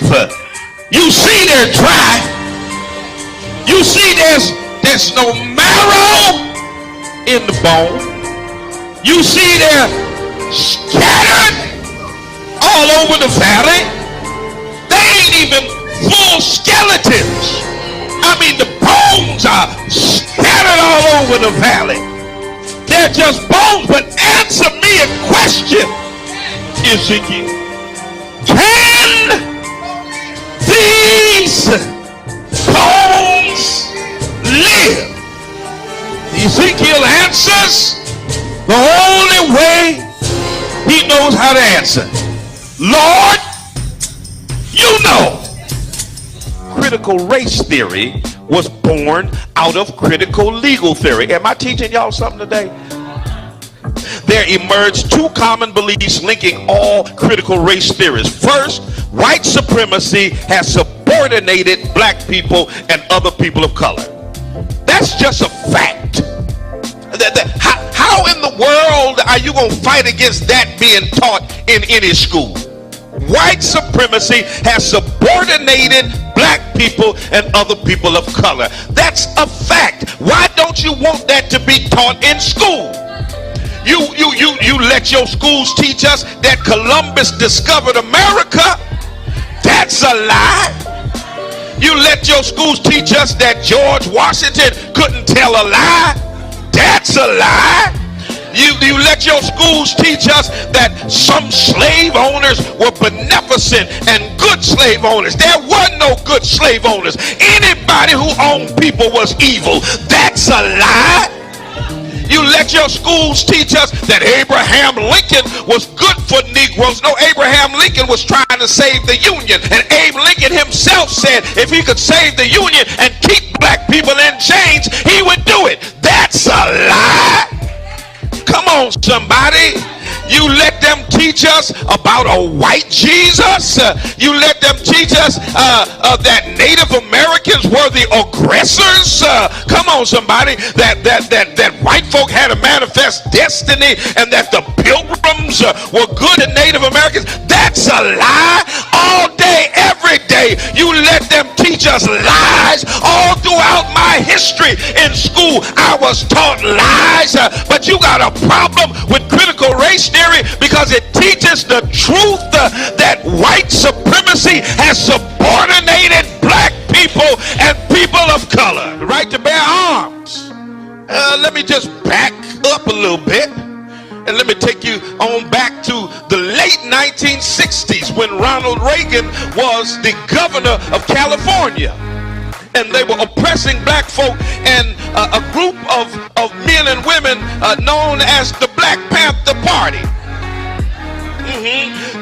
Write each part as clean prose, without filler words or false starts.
live. You see they're dry. You see there's no marrow in the bone. You see they're scattered all over the valley. They ain't even full skeletons. I mean, the bones are scattered all over the valley. They're just bones. But answer me a question, Ezekiel. Can these bones live? Ezekiel answers the only way he knows how to answer. Lord, you know. Critical race theory was born out of critical legal theory. Am I teaching y'all something today? There emerged two common beliefs linking all critical race theories. First, white supremacy has subordinated black people and other people of color. That's just a fact. How in the world are you going to fight against that being taught in any school? White supremacy has subordinated black people and other people of color. That's a fact. Why don't you want that to be taught in school? You let your schools teach us that Columbus discovered America. That's a lie. You let your schools teach us that George Washington couldn't tell a lie. That's a lie. You let your schools teach us that some slave owners were beneficent and good slave owners. There were no good slave owners. Anybody who owned people was evil. That's a lie. You let your schools teach us that Abraham Lincoln was good for Negroes. No, Abraham Lincoln was trying to save the Union. And Abe Lincoln himself said if he could save the Union and keep black people in chains, he would do it. That's a lie. Come on, somebody. You let them teach us about a white Jesus. You let them teach us that Native Americans were the aggressors. Come on, somebody. That white folk had a manifest destiny and that the pilgrims were good to Native Americans. That's a lie. All day, every day, you let them teach us lies. All throughout my history in school, I was taught lies. But you got a problem with critical race theory because it teaches the truth that white supremacy has subordinated black people and people of color. The right to bear arms. Let me just back up a little bit and let me take you on back to the late 1960s when Ronald Reagan was the governor of California. And they were oppressing black folk, and a group of men and women known as the Black Panther Party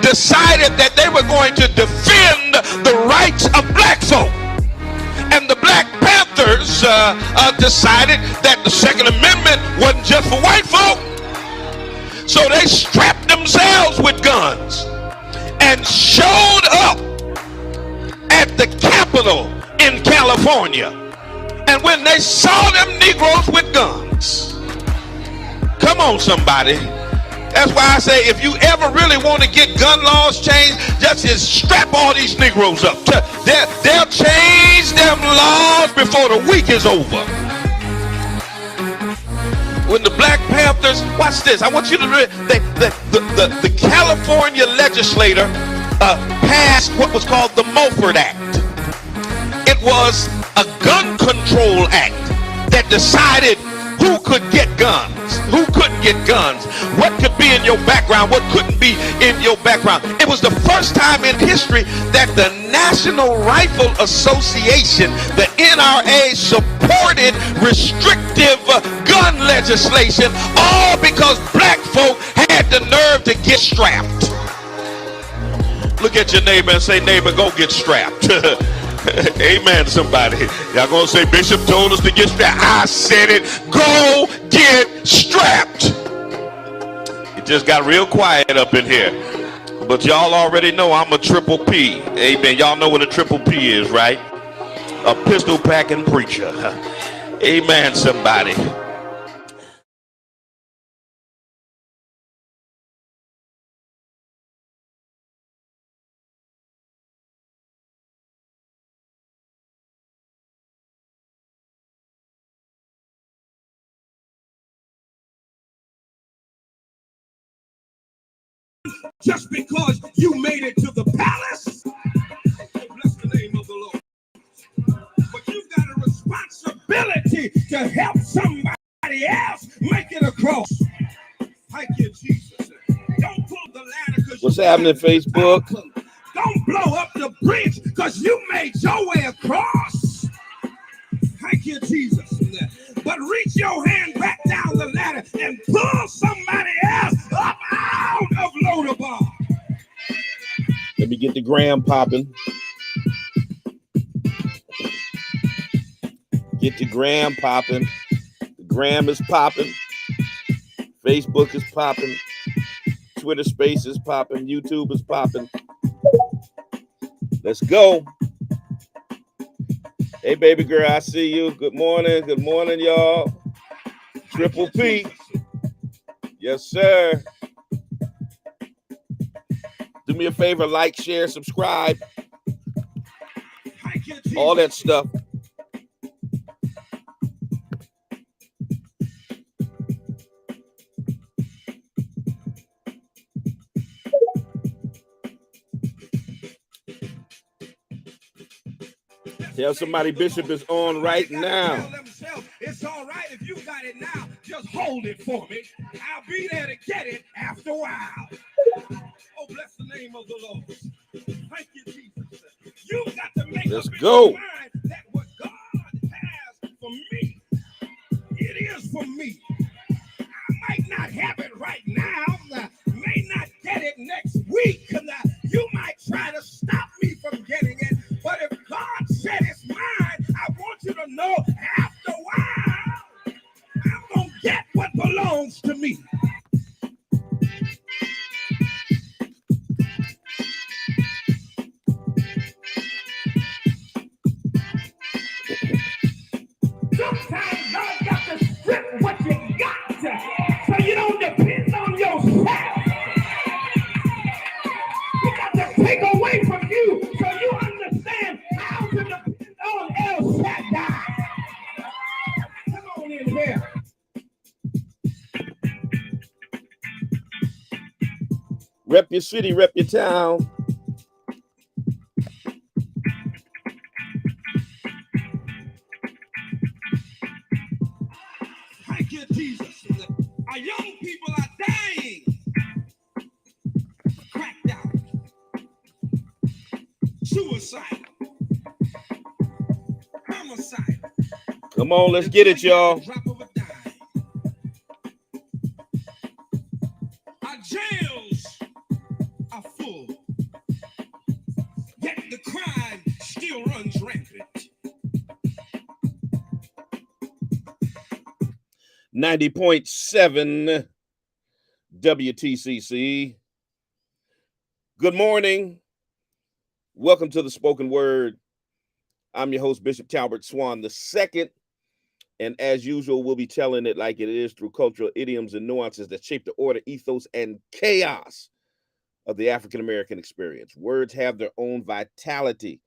decided that they were going to defend the rights of black folk. And the Black Panthers decided that the Second Amendment wasn't just for white folk. So they strapped themselves with guns and showed up at the Capitol in California. And when they saw them Negroes with guns, come on, somebody. That's why I say if you ever really want to get gun laws changed, just strap all these Negroes up. They'll change them laws before the week is over. When the Black Panthers, watch this. I want you to read the California legislator passed what was called the Mulford Act. It was a gun control act that decided who could get guns, who couldn't get guns, what could be in your background, what couldn't be in your background. It was the first time in history that the National Rifle Association, the NRA, supported restrictive gun legislation, all because black folk had the nerve to get strapped. Look at your neighbor and say, neighbor, go get strapped. Amen, somebody. Y'all gonna say Bishop told us to get strapped. I said it. Go get strapped. It just got real quiet up in here. But y'all already know I'm a triple P. Amen. Y'all know what a triple P is, right? A pistol packing preacher. Amen, somebody. just because you made it to the palace. Bless the name of the Lord. But you've got a responsibility to help somebody else make it across. Thank you, Jesus. Don't pull the ladder because what's happening, Facebook? Don't blow up the bridge because you made your way across. Thank you, Jesus. But reach your hand back down the ladder and pull somebody else up out of Lodabar. Let me get the gram popping. Get the gram popping. The gram is popping. Facebook is popping. Twitter Space is popping. YouTube is popping. Let's go. Hey, baby girl, I see you. Good morning. Good morning, y'all. Triple P. Yes, sir. Do me a favor, like, share, subscribe. All that stuff. Tell somebody Bishop is on right now. It's all right if you got it now. Just hold it for me. I'll be there to get it after a while. Oh, bless the name of the Lord. Thank you, Jesus. You've got to make up in your mind that what God has for me, it is for me. I might not have it right now. May not get it next week. You might try to stop me from getting it. But if God said it's mine, I want you to know after a while, I'm going to get what belongs to me. Sometimes God got to strip what you got so you don't depend on yourself. He got to take away from you so you understand how to depend on El Shaddai. Come on in here. Rep your city, rep your town. Thank you, Jesus. Our young people are dying. Cracked out. Suicide. Homicide. Come on, let's get it, y'all. Drop of a dime. Our jails are full. Yet the crime still runs rampant. 90.7 WTCC. Good morning. Welcome to the Spoken Word. I'm your host, Bishop Talbert Swan II. And as usual, we'll be telling it like it is through cultural idioms and nuances that shape the order, ethos, and chaos of the African-American experience. Words have their own vitality.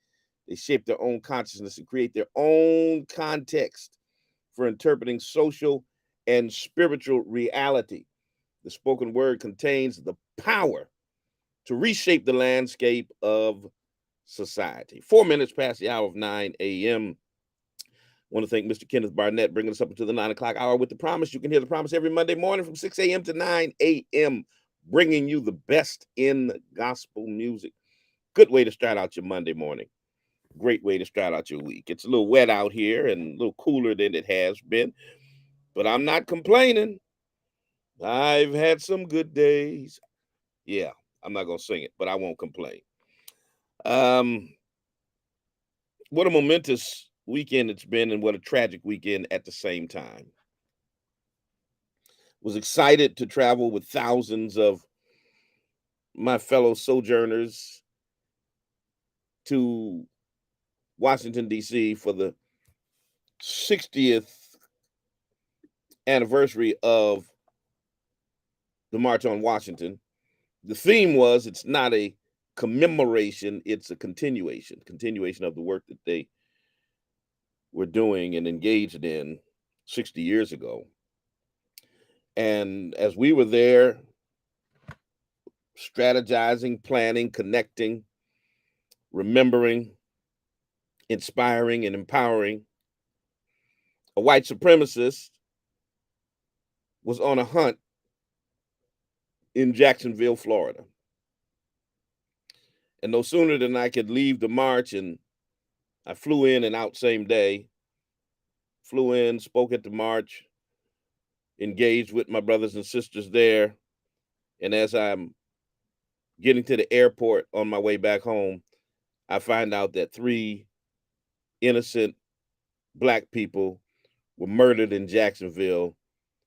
They shape their own consciousness and create their own context for interpreting social and spiritual reality. The spoken word contains the power to reshape the landscape of society. 4 minutes past the hour of 9 a.m. I want to thank Mr. Kenneth Barnett bringing us up into the 9 o'clock hour with The Promise. You can hear The Promise every Monday morning from 6 a.m. to 9 a.m., bringing you the best in gospel music. Good way to start out your Monday morning. Great way to start out your week. It's a little wet out here and a little cooler than it has been, but I'm not complaining. I've had some good days. Yeah, I'm not going to sing it, but I won't complain. What a momentous weekend it's been, and what a tragic weekend at the same time. Was excited to travel with thousands of my fellow sojourners to Washington, D.C. for the 60th anniversary of the March on Washington. The theme was, it's not a commemoration, it's a continuation of the work that they were doing and engaged in 60 years ago. And as we were there, strategizing, planning, connecting, remembering, inspiring, and empowering, a white supremacist was on a hunt in Jacksonville, Florida. And no sooner than I could leave the march, and I flew in and out same day, flew in, spoke at the march, engaged with my brothers and sisters there. And as I'm getting to the airport on my way back home, I find out that 3 innocent black people were murdered in Jacksonville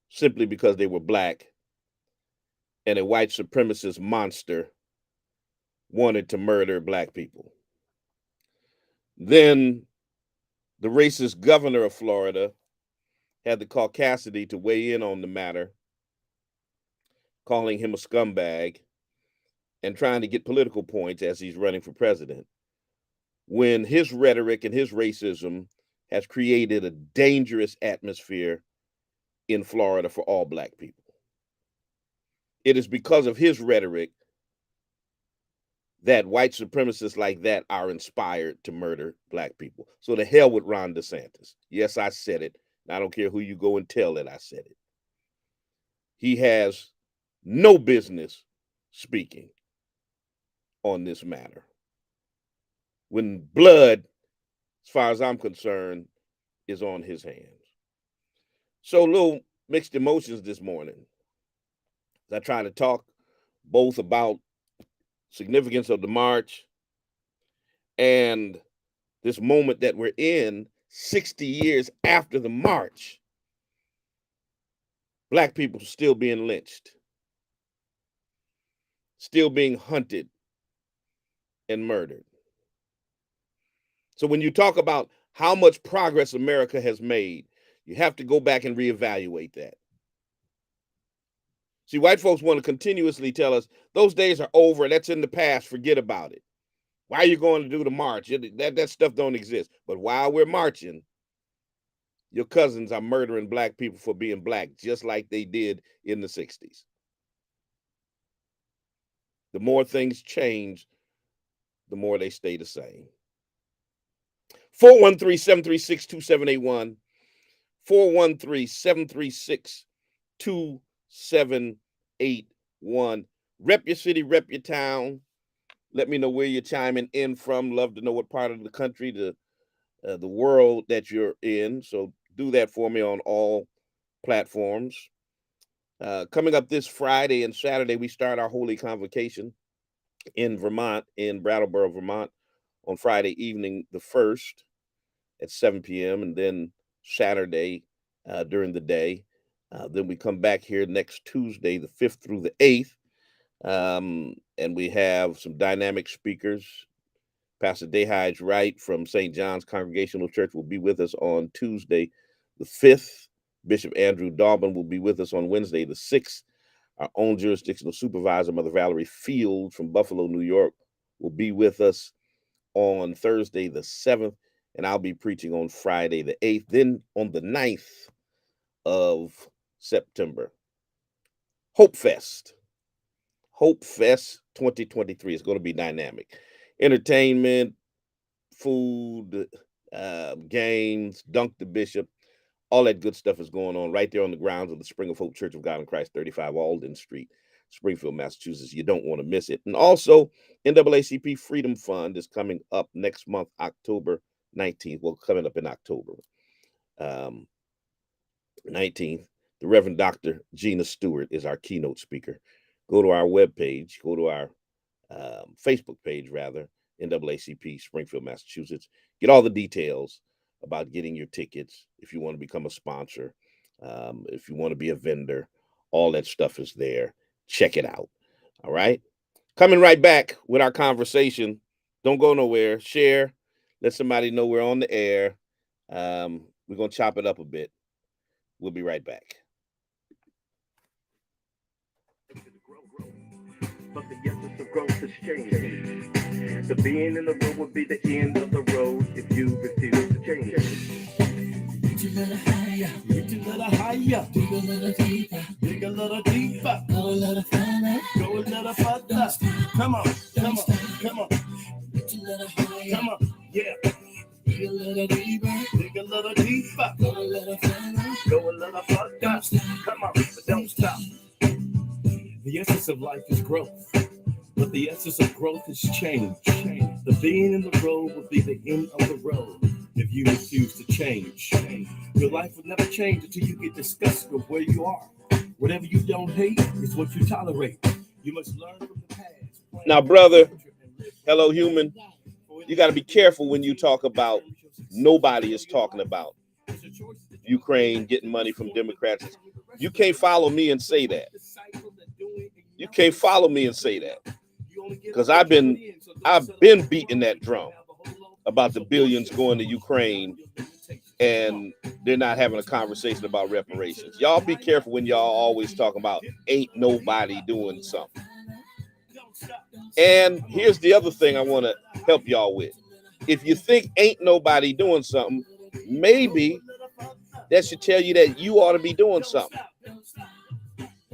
simply because they were black, and a white supremacist monster wanted to murder black people. Then the racist governor of Florida had the caucasity to weigh in on the matter, calling him a scumbag and trying to get political points as he's running for president, when his rhetoric and his racism has created a dangerous atmosphere in Florida for all black people. It is because of his rhetoric that white supremacists like that are inspired to murder black people. So the hell with Ron DeSantis. Yes, I said it. I don't care who you go and tell that I said it. He has no business speaking on this matter, when blood, as far as I'm concerned, is on his hands. So a little mixed emotions this morning. I try to talk both about significance of the march and this moment that we're in 60 years after the march. Black people still being lynched, still being hunted and murdered. So when you talk about how much progress America has made, you have to go back and reevaluate that. See, white folks want to continuously tell us those days are over, that's in the past, forget about it. Why are you going to do the march? That stuff don't exist. But while we're marching, your cousins are murdering black people for being black, just like they did in the 60s. The more things change, the more they stay the same. 413-736-2781, 413-736-2781. Rep your city, rep your town. Let me know where you're chiming in from. Love to know what part of the country, the world that you're in. So do that for me on all platforms. Coming up this Friday and Saturday, we start our Holy Convocation in Vermont, in Brattleboro, Vermont, on Friday evening, the 1st at 7 p.m. And then Saturday during the day. Then we come back here next Tuesday, the 5th through the 8th. And we have some dynamic speakers. Pastor Dehide Wright from St. John's Congregational Church will be with us on Tuesday, the 5th. Bishop Andrew Daubin will be with us on Wednesday, the 6th. Our own jurisdictional supervisor, Mother Valerie Field from Buffalo, New York, will be with us on Thursday, the 7th. And I'll be preaching on Friday, the 8th. Then on the 9th of September, Hope Fest 2023 is going to be dynamic. Entertainment, food, games, Dunk the Bishop, all that good stuff is going on right there on the grounds of the Spring of Hope Church of God in Christ, 35 Alden Street, Springfield, Massachusetts. You don't want to miss it. And also, NAACP Freedom Fund is coming up next month, October 19th. Well, coming up in October 19th. The Reverend Dr. Gina Stewart is our keynote speaker. Go to our webpage, go to our Facebook page, rather, NAACP Springfield, Massachusetts. Get all the details about getting your tickets. If you want to become a sponsor, if you want to be a vendor, all that stuff is there. Check it out. All right. Coming right back with our conversation. Don't go nowhere. Share. Let somebody know we're on the air. We're going to chop it up a bit. We'll be right back. But the essence of growth is changing. The being in the road will be the end of the road if you refuse to change. Reach a little higher. Reach a little higher. Dig a little deeper. Dig a little deeper. Go a little further. Go a little further. Come on. Come on. Come on. Reach a little higher. Come on. Yeah. Dig a little deeper. Dig a little deeper. Go a little further. Go a little further. Come on. But don't stop. The essence of life is growth. But the essence of growth is change. The being in the road will be the end of the road if you refuse to change. Your life will never change until you get disgusted with where you are. Whatever you don't hate is what you tolerate. You must learn from the past. Now, brother, hello, human. You got to be careful when you talk about nobody is talking about Ukraine getting money from Democrats. You can't follow me and say that. You can't follow me and say that. Because I've been beating that drum about the billions going to Ukraine, and they're not having a conversation about reparations. Y'all be careful when y'all always talking about ain't nobody doing something. And here's the other thing I want to help y'all with. If you think ain't nobody doing something, maybe that should tell you that you ought to be doing something.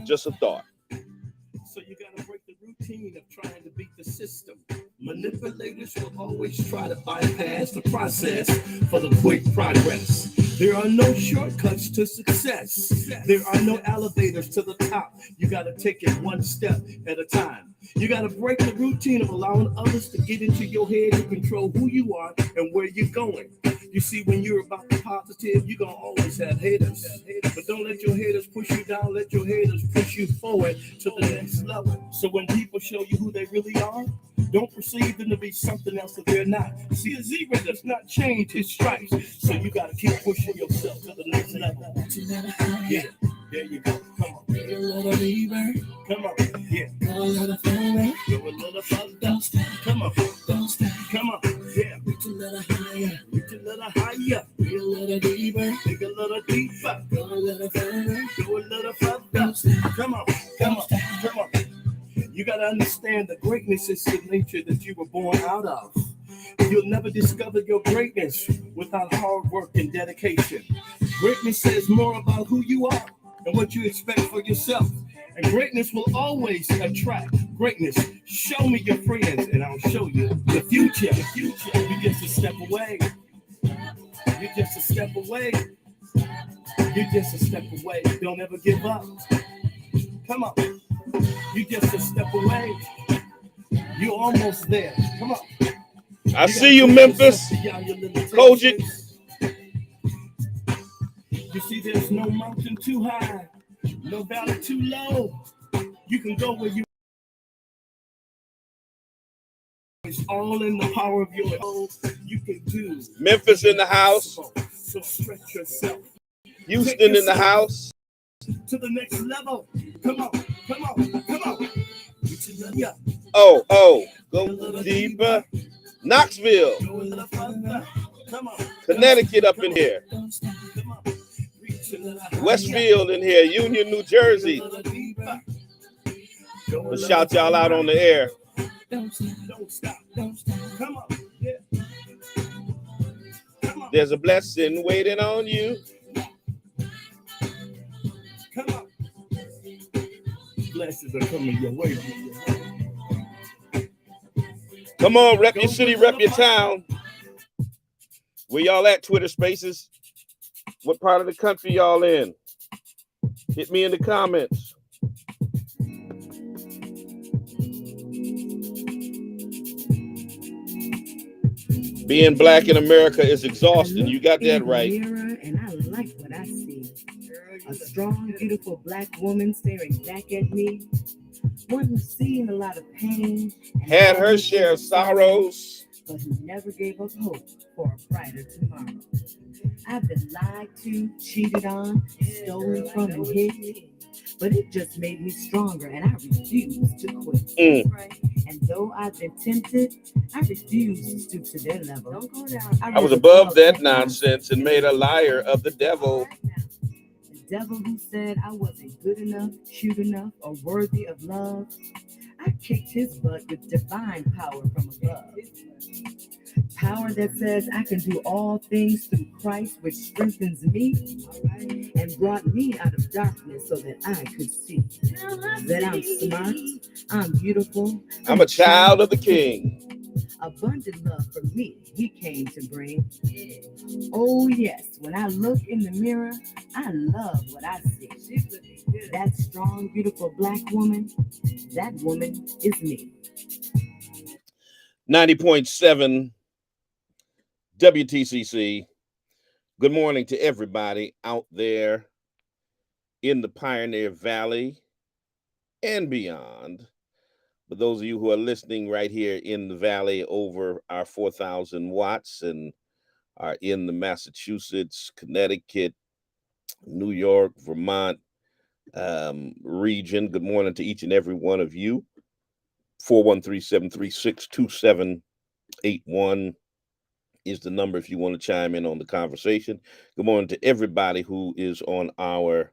Just a thought. So you got to break the routine of trying to beat the system. Manipulators will always try to bypass the process for the quick progress. There are no shortcuts to success. There are no elevators to the top. You got to take it one step at a time. You got to break the routine of allowing others to get into your head to control who you are and where you're going. You see, when you're about the positive, you're going to always have haters. But don't let your haters push you down. Let your haters push you forward to the next level. So when people show you who they really are, don't perceive them to be something else that they're not. See, a zebra does not change his stripes. So you got to keep pushing yourself to the next level. Yeah, there you go. Come on. Be a little deeper. Come on. Yeah. Go a little further. Go a little further. Come on. Don't stop. Come on. Yeah. Reach a little higher. Reach a little higher. Be a little deeper. Dig a little deeper. Go a little further. Go a little further. Come on. Come on. Come on. You got to understand the greatness is the nature that you were born out of. You'll never discover your greatness without hard work and dedication. Greatness says more about who you are and what you expect for yourself. And greatness will always attract greatness. Show me your friends and I'll show you the future. You're just a step away. You're just a step away. You're just a step away. Don't ever give up. Come on. You're just a step away. You're almost there. Come on. I see you, Memphis. Kojic. You see, there's no mountain too high, no valley too low. You can go where you. It's all in the power of your own. You can do. Memphis in the house. So stretch yourself. Houston in the house. To the next level. Come on, come on, come on. Oh, go deeper. Knoxville, Connecticut up in here. Westfield in here, Union, New Jersey. We'll shout y'all out on the air. There's a blessing waiting on you. Blessings are coming your way. Come on, rep your city, rep your town. Where y'all at, Twitter Spaces? What part of the country y'all in? Hit me in the comments. Being black in America is exhausting. You got that right. And I like what I see. A strong, beautiful black woman staring back at me. One who's seen a lot of pain. Had her share of sorrows. But who never gave up hope for a brighter tomorrow. I've been lied to, cheated on, stolen from and hit. But it just made me stronger and I refuse to quit. And though I've been tempted, I refuse to stoop to their level. Don't go down. I was above that nonsense and made a liar of the devil. The devil who said I wasn't good enough, cute enough, or worthy of love. I kicked his butt with divine power from above. power that says I can do all things through Christ, which strengthens me and brought me out of darkness so that I could see that I'm smart, I'm beautiful, I'm a child of the King. Abundant love for me, he came to bring. Oh, yes, when I look in the mirror, I love what I see. That strong, beautiful black woman, that woman is me. 90.7 WTCC. Good morning to everybody out there in the Pioneer Valley and beyond. For those of you who are listening right here in the valley over our 4,000 watts and are in the Massachusetts, Connecticut, New York, Vermont region, good morning to each and every one of you. 413-736-2781 is the number if you want to chime in on the conversation. Good morning to everybody who is on our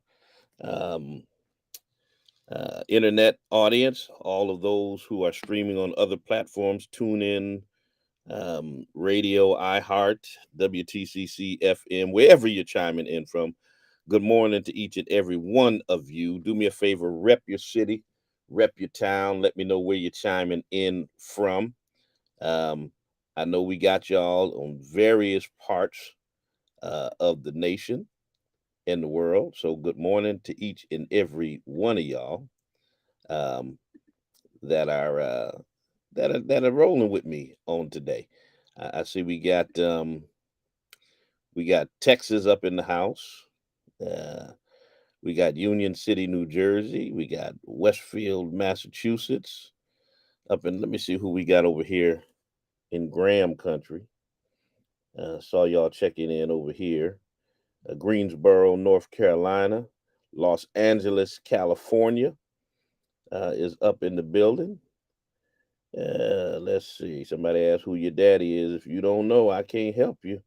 internet audience, all of those who are streaming on other platforms, tune in, radio, iHeart, WTCC FM, wherever you're chiming in from. Good morning to each and every one of you. Do me a favor, rep your city, rep your town. Let me know where you're chiming in from. I know we got y'all on various parts of the nation and the world. So good morning to each and every one of y'all um, that are rolling with me on today. I see we got Texas up in the house. Uh, we got Union City, New Jersey. We got Westfield, Massachusetts. Up in, let me see who we got over here in Graham country. Saw y'all checking in over here. Greensboro, North Carolina. Los Angeles, California is up in the building. Let's see. Somebody asked who your daddy is. If you don't know, I can't help you.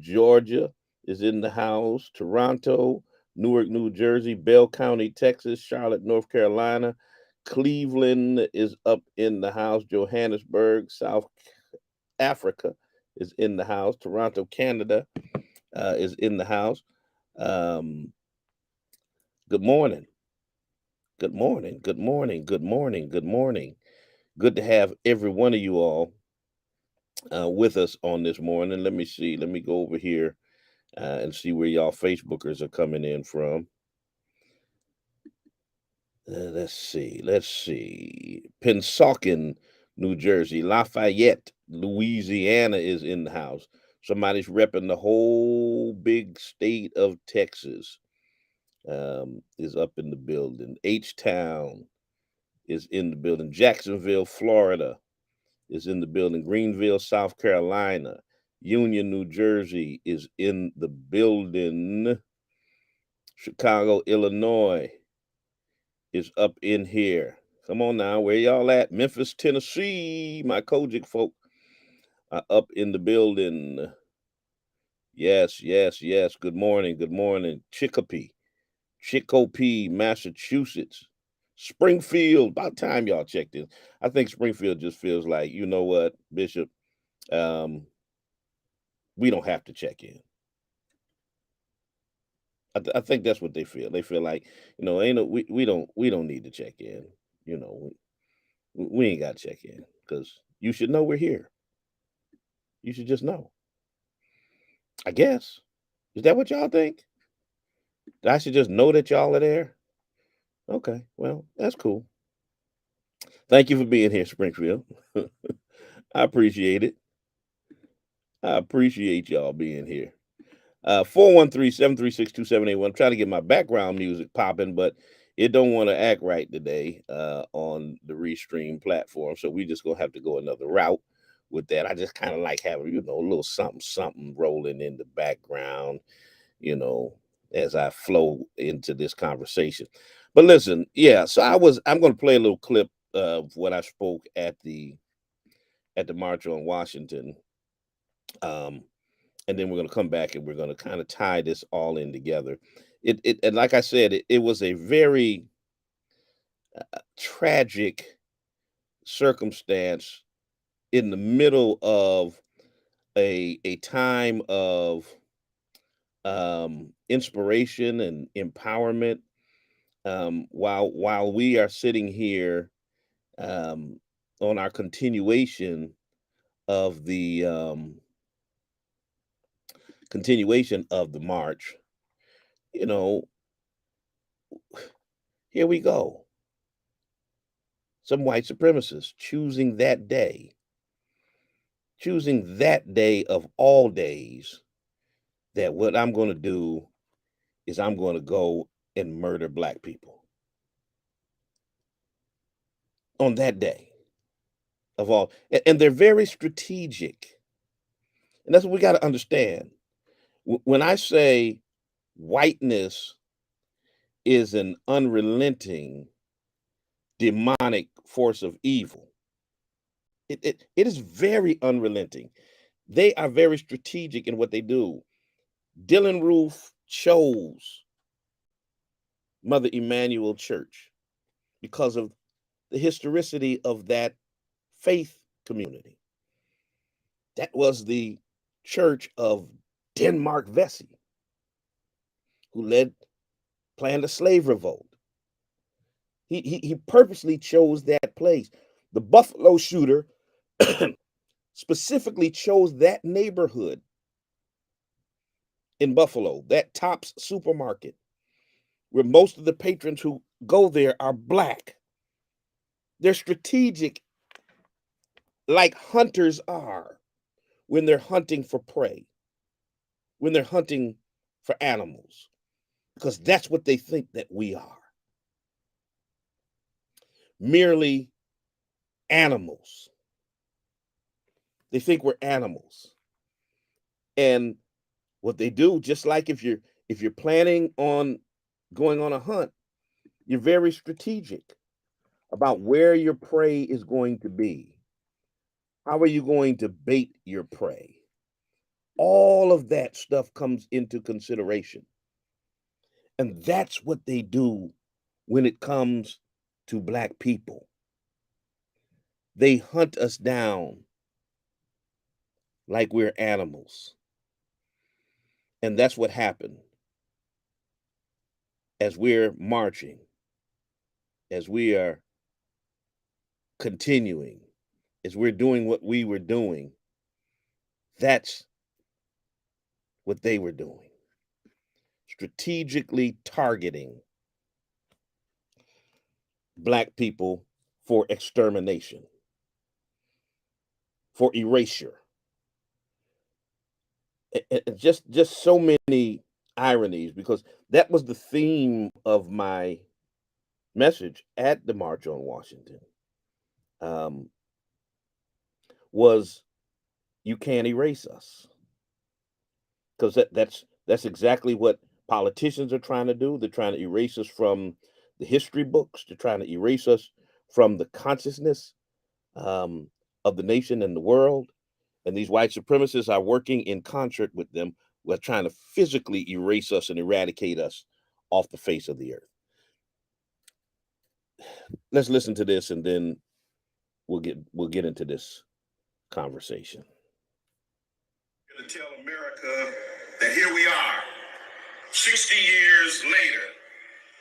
Georgia is in the house. Toronto, Newark, New Jersey, Bell County, Texas, Charlotte, North Carolina. Cleveland is up in the house. Johannesburg, South Africa is in the house. Toronto, Canada is in the house. Um, good morning. Good morning. Good morning. Good morning. Good morning. Good to have every one of you all with us on this morning. Let me see. Let me go over here and see where y'all Facebookers are coming in from. Let's see. Let's see. Pensauken, New Jersey. Lafayette, Louisiana is in the house. Somebody's repping the whole big state of Texas. Is up in the building. H Town is in the building. Jacksonville, Florida is in the building. Greenville, South Carolina. Union, New Jersey is in the building. Chicago, Illinois is up in here. Come on now, where y'all at? Memphis, Tennessee. My Kojic folk are up in the building. Yes, yes, yes. Good morning. Good morning. Chicopee, Massachusetts. Springfield. About time y'all checked in. I think Springfield just feels like, you know what, Bishop? We don't have to check in. I think that's what they feel. They feel like, ain't no, we don't need to check in. You know, we ain't got to check in because you should know we're here. You should just know. I guess. Is that what y'all think? That I should just know that y'all are there? Okay, well, that's cool. Thank you for being here, Springfield. I appreciate it. I appreciate y'all being here. 413-736-2781. I'm trying to get my background music popping, but it don't want to act right today on the Restream platform. So we just gonna have to go another route with that. I just kind of like having, a little something rolling in the background, as I flow into this conversation. But listen, yeah, so I'm gonna play a little clip of what I spoke at the March on Washington. And then we're going to come back and we're going to kind of tie this all in together. And like I said, it was a very tragic circumstance in the middle of a time of inspiration and empowerment, while we are sitting here um, on our continuation of the march. You know, here we go. Some white supremacists choosing that day of all days, that what I'm going to do is I'm going to go and murder black people on that day of all. And they're very strategic. And that's what we got to understand. When I say whiteness is an unrelenting demonic force of evil, it is very unrelenting. They are very strategic in what they do. Dylan Roof chose Mother Emanuel Church because of the historicity of that faith community. That was the church of Denmark Vesey, who planned a slave revolt. He purposely chose that place. The Buffalo shooter specifically chose that neighborhood in Buffalo, that Tops supermarket, where most of the patrons who go there are black. They're strategic, like hunters are when they're hunting for prey, when they're hunting for animals, because that's what they think that we are. Merely animals. They think we're animals. And what they do, just like if you're planning on going on a hunt, you're very strategic about where your prey is going to be. How are you going to bait your prey? All of that stuff comes into consideration. And that's what they do when it comes to black people. They hunt us down like we're animals. And that's what happened as we're marching, as we are continuing, as we're doing what we were doing. That's what they were doing. Strategically targeting black people for extermination, for erasure. Just so many ironies, because that was the theme of my message at the March on Washington. Was you can't erase us, because that's exactly what politicians are trying to do. They're trying to erase us from the history books. They're trying to erase us from the consciousness of the nation and the world. And these white supremacists are working in concert with them. We're trying to physically erase us and eradicate us off the face of the earth. Let's listen to this, and then we'll get into this conversation. To tell America that here we are, 60 years later,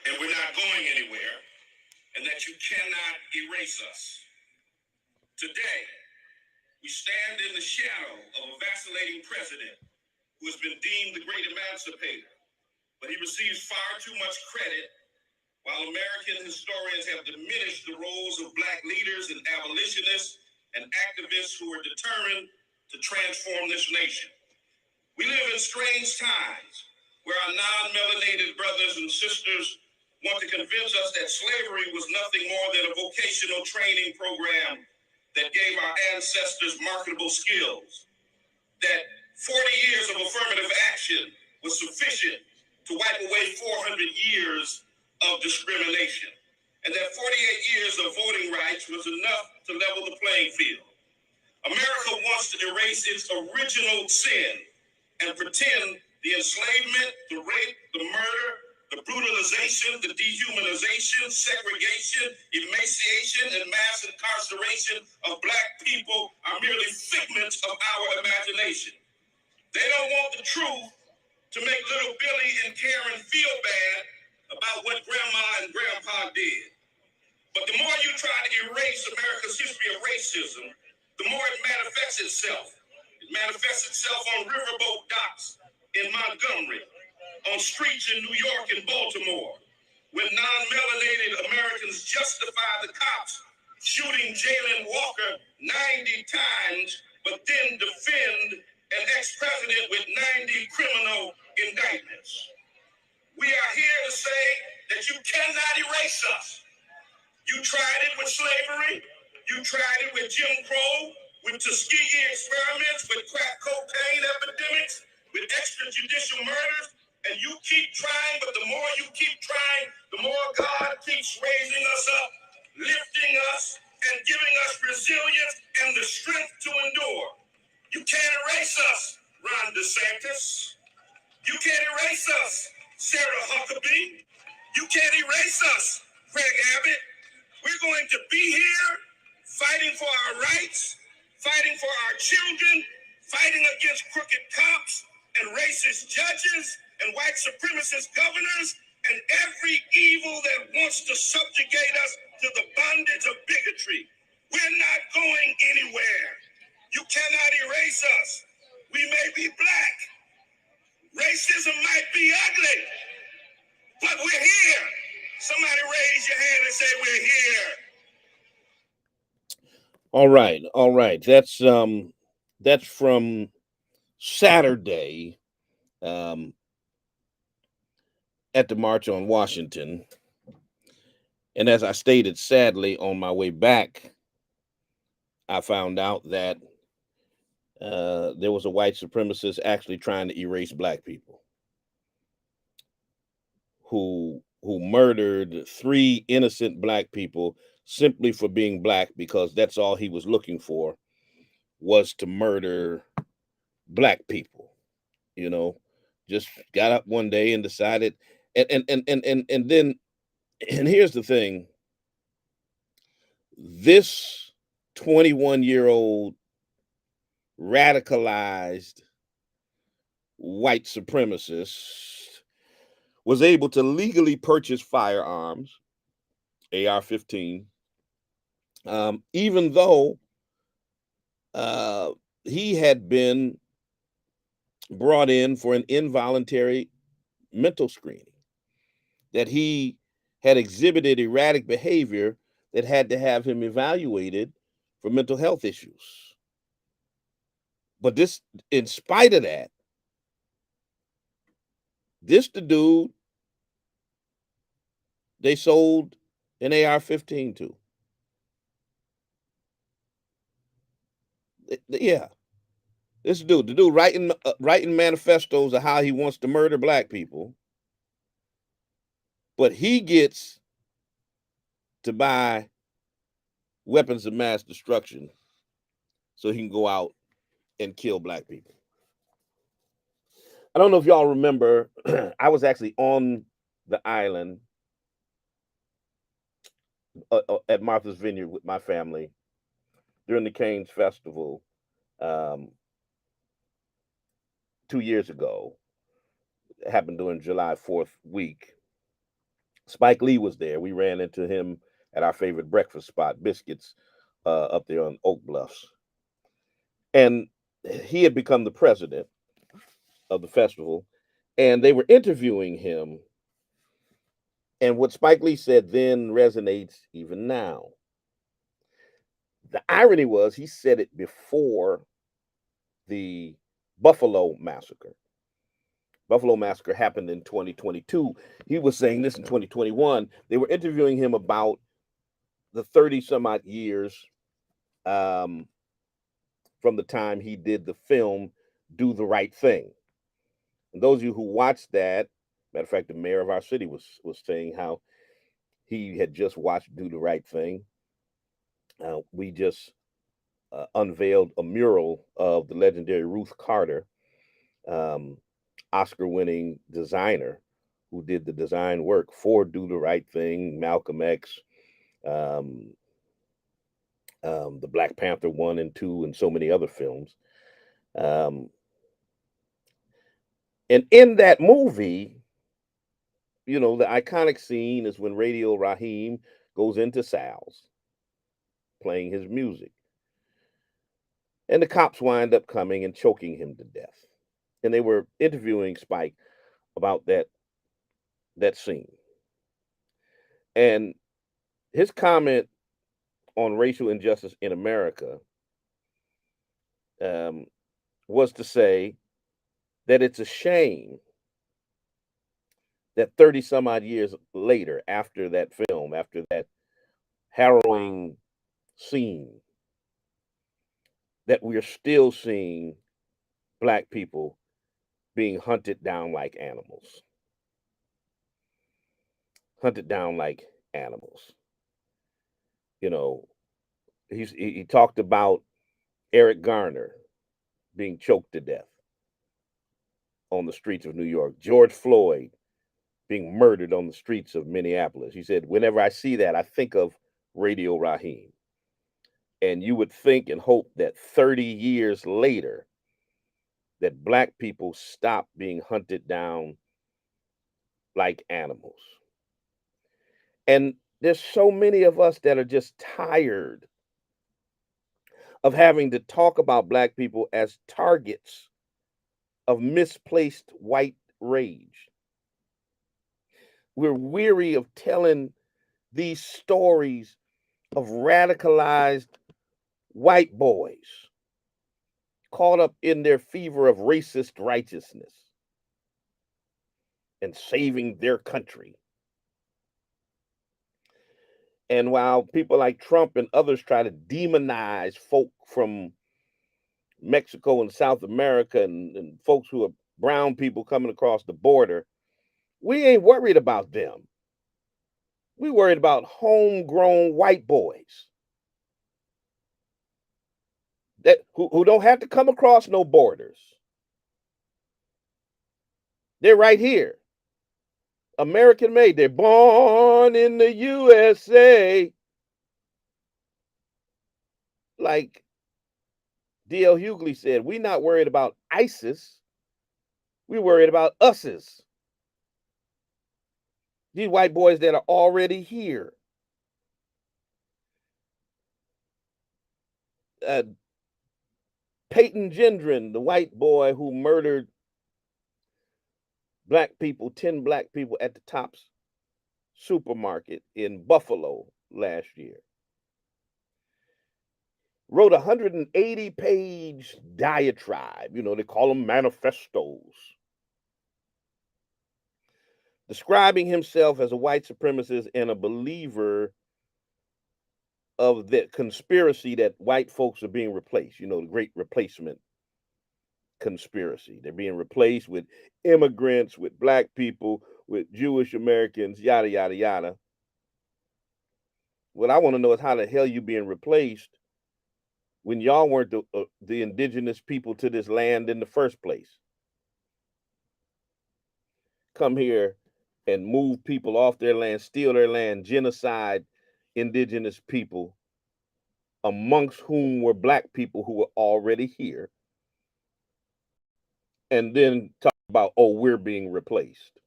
and we're not going anywhere, and that you cannot erase us. Today, we stand in the shadow of a vacillating president who has been deemed the great emancipator, but he receives far too much credit, while American historians have diminished the roles of black leaders and abolitionists and activists who are determined to transform this nation. We live in strange times where our non-melanated brothers and sisters want to convince us that slavery was nothing more than a vocational training program that gave our ancestors marketable skills, that 40 years of affirmative action was sufficient to wipe away 400 years of discrimination, and that 48 years of voting rights was enough to level the playing field. America wants to erase its original sin and pretend the enslavement, the rape, the murder, The brutalization, the dehumanization, segregation, emaciation, and mass incarceration of black people are merely figments of our imagination. They don't want the truth to make little Billy and Karen feel bad about what grandma and grandpa did. But the more you try to erase America's history of racism, the more it manifests itself. It manifests itself on riverboat docks in Montgomery, on streets in New York and Baltimore, when non-melanated Americans justify the cops shooting Jalen Walker 90 times, but then defend an ex-president with 90 criminal indictments. We are here to say that you cannot erase us. You tried it with slavery. You tried it with Jim Crow, with Tuskegee experiments, with crack cocaine epidemics, with extrajudicial murders. And you keep trying, but the more you keep trying, the more God keeps raising us up, lifting us, and giving us resilience and the strength to endure. You can't erase us, Ron DeSantis. You can't erase us, Sarah Huckabee. You can't erase us, Greg Abbott. We're going to be here fighting for our rights, fighting for our children, fighting against crooked cops and racist judges and white supremacist governors and every evil that wants to subjugate us to the bondage of bigotry. We're not going anywhere. You cannot erase us. We may be black. Racism might be ugly, but we're here. Somebody raise your hand and say we're here. All right. That's from Saturday at the March on Washington. And as I stated, sadly, on my way back, I found out that there was a white supremacist actually trying to erase black people who murdered 3 innocent black people simply for being black, because that's all he was looking for, was to murder black people. You know, just got up one day and decided, and then, and here's the thing: this 21-year-old radicalized white supremacist was able to legally purchase firearms, AR-15, even though he had been brought in for an involuntary mental screening, that he had exhibited erratic behavior that had to have him evaluated for mental health issues. But this, in spite of that, this the dude they sold an AR-15 to. Yeah, this dude, the dude writing manifestos of how he wants to murder black people, but he gets to buy weapons of mass destruction so he can go out and kill black people. I don't know if y'all remember, I was actually on the island at Martha's Vineyard with my family during the Canes Festival 2 years ago. It happened during July 4th week. Spike Lee was there. We ran into him at our favorite breakfast spot, Biscuits, up there on Oak Bluffs. And he had become the president of the festival, and they were interviewing him. And what Spike Lee said then resonates even now. The irony was he said it before the Buffalo Massacre. Buffalo Massacre happened in 2022. He was saying this in 2021. They were interviewing him about the 30 some odd years from the time he did the film Do the Right Thing. And those of you who watched that, matter of fact, the mayor of our city was saying how he had just watched Do the Right Thing. We just unveiled a mural of the legendary Ruth Carter, Oscar-winning designer, who did the design work for Do the Right Thing, Malcolm X, um, the Black Panther 1 and 2, and so many other films. Um, and in that movie, the iconic scene is when Radio Raheem goes into Sal's playing his music. And the cops wind up coming and choking him to death. And they were interviewing Spike about that scene. And his comment on racial injustice in America um, was to say that it's a shame that 30 some odd years later, after that film, after that harrowing scene, that we are still seeing Black people being hunted down like animals. Hunted down like animals. You know, he talked about Eric Garner being choked to death on the streets of New York, George Floyd being murdered on the streets of Minneapolis. He said, whenever I see that, I think of Radio Raheem. And you would think and hope that 30 years later, that Black people stop being hunted down like animals. And there's so many of us that are just tired of having to talk about Black people as targets of misplaced white rage. We're weary of telling these stories of radicalized white boys caught up in their fever of racist righteousness and saving their country. And while people like Trump and others try to demonize folk from Mexico and South America and folks who are brown people coming across the border, we ain't worried about them. We worried about homegrown white boys that who don't have to come across no borders. They're right here. American made. They're born in the USA. Like D.L. Hughley said, we're not worried about ISIS. We're worried about us's. These white boys that are already here. Peyton Gendron, the white boy who murdered Black people, 10 Black people at the Tops supermarket in Buffalo last year, wrote a 180-page diatribe. They call them manifestos, describing himself as a white supremacist and a believer of the conspiracy that white folks are being replaced, the great replacement conspiracy. They're being replaced with immigrants, with Black people, with Jewish Americans, yada, yada, yada. What I want to know is how the hell you being replaced when y'all weren't the indigenous people to this land in the first place. Come here and move people off their land, steal their land, genocide indigenous people, amongst whom were Black people who were already here, and then talk about, oh, we're being replaced.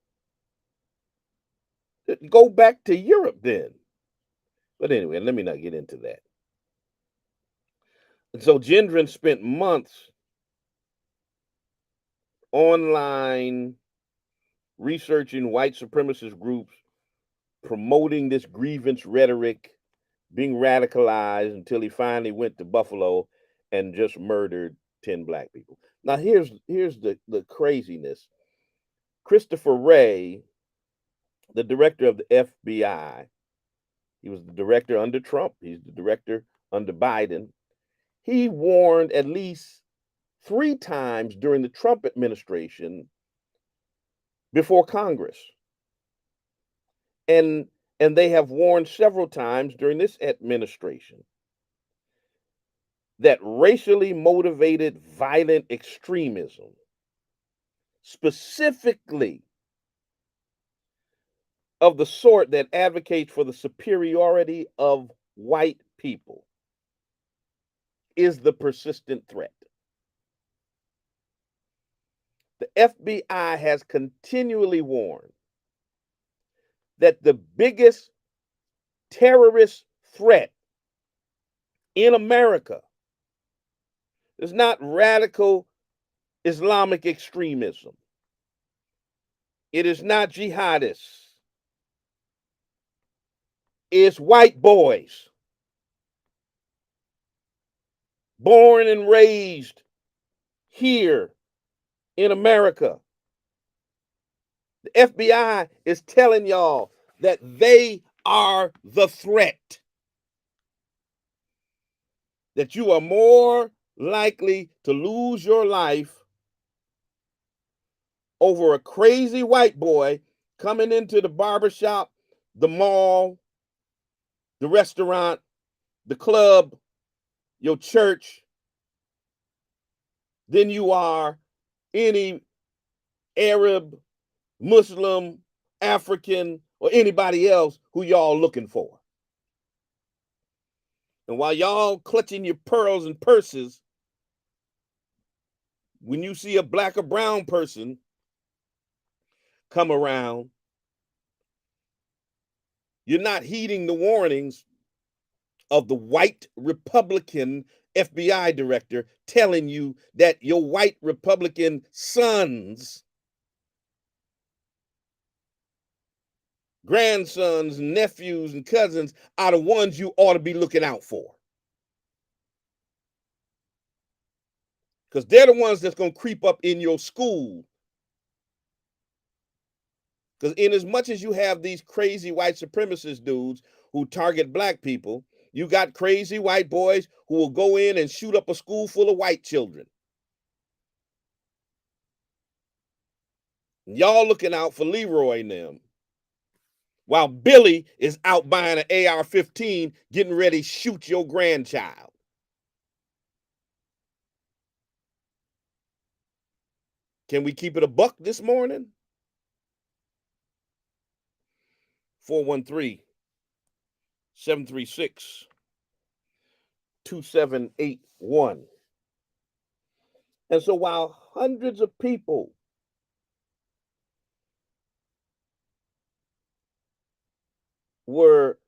Go back to Europe then. But anyway, let me not get into that. So Gendron spent months online researching white supremacist groups, promoting this grievance rhetoric, being radicalized until he finally went to Buffalo and just murdered 10 Black people. Now here's the craziness. Christopher Wray, the director of the FBI, he was the director under Trump, he's the director under Biden. He warned at least 3 times during the Trump administration before Congress. And they have warned several times during this administration that racially motivated violent extremism, specifically of the sort that advocates for the superiority of white people is the persistent threat. The FBI has continually warned that the biggest terrorist threat in America is not radical Islamic extremism. It is not jihadists. It's white boys born and raised here in America. The FBI is telling y'all that they are the threat. That you are more likely to lose your life over a crazy white boy coming into the barbershop, the mall, the restaurant, the club, your church, than you are any Arab, Muslim, African, or anybody else who y'all looking for. And while y'all clutching your pearls and purses, when you see a black or brown person come around, you're not heeding the warnings of the white Republican FBI director telling you that your white Republican sons, grandsons, nephews, and cousins are the ones you ought to be looking out for. Because they're the ones that's going to creep up in your school. Because in as much as you have these crazy white supremacist dudes who target black people, you got crazy white boys who will go in and shoot up a school full of white children. Y'all looking out for Leroy and them, while Billy is out buying an AR-15, getting ready to shoot your grandchild. Can we keep it a buck this morning? 413-736-2781. And so while hundreds of people were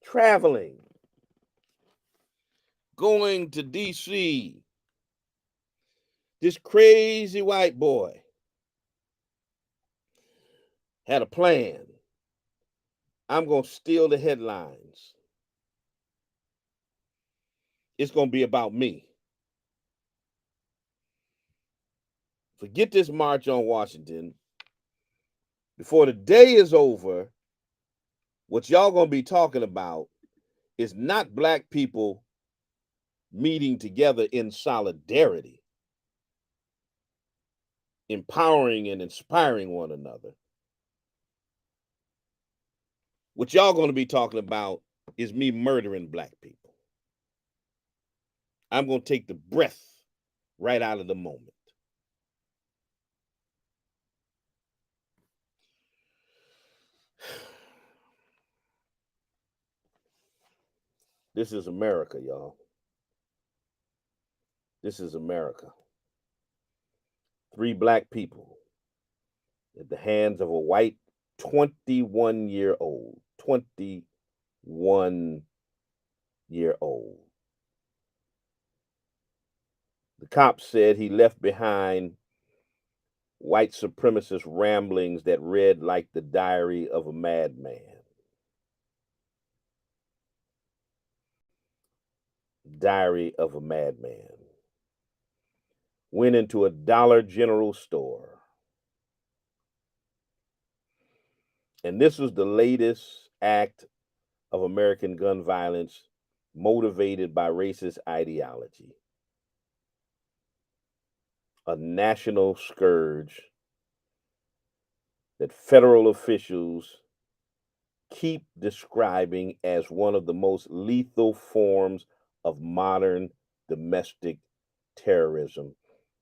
traveling, going to D.C., this crazy white boy had a plan. I'm going to steal the headlines. It's going to be about me. Forget this march on Washington. Before the day is over, what y'all going to be talking about is not black people meeting together in solidarity, empowering and inspiring one another. What y'all going to be talking about is me murdering black people. I'm going to take the breath right out of the moment. This is America, y'all. This is America. 3 black people at the hands of a white 21-year-old. 21-year-old. The cops said he left behind white supremacist ramblings that read like the diary of a madman. Diary of a madman. Went into a Dollar General store. And this was the latest act of American gun violence motivated by racist ideology. A national scourge that federal officials keep describing as one of the most lethal forms of modern domestic terrorism,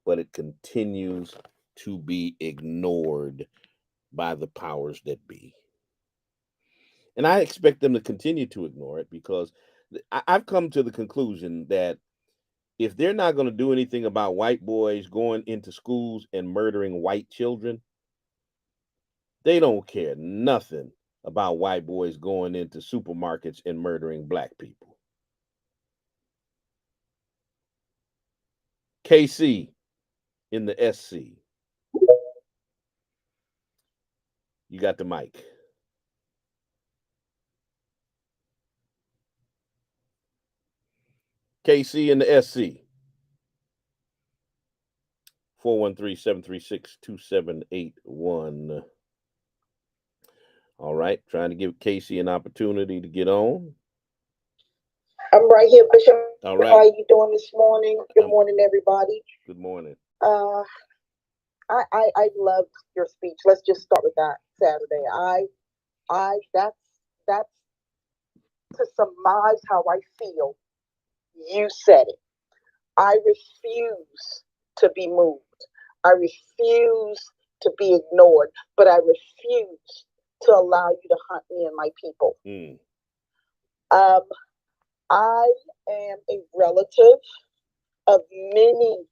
but it continues to be ignored by the powers that be. And I expect them to continue to ignore it because I've come to the conclusion that if they're not going to do anything about white boys going into schools and murdering white children, they don't care nothing about white boys going into supermarkets and murdering black people. KC in the SC. You got the mic. KC in the SC. 413-736-2781. All right, trying to give Casey an opportunity to get on. I'm right here, Bishop. All right. How are you doing this morning? Good morning, everybody. Good morning. I love your speech. Let's just start with that Saturday. That's to surmise how I feel. You said it. I refuse to be moved. I refuse to be ignored, but I refuse to allow you to hunt me and my people. I am a relative of many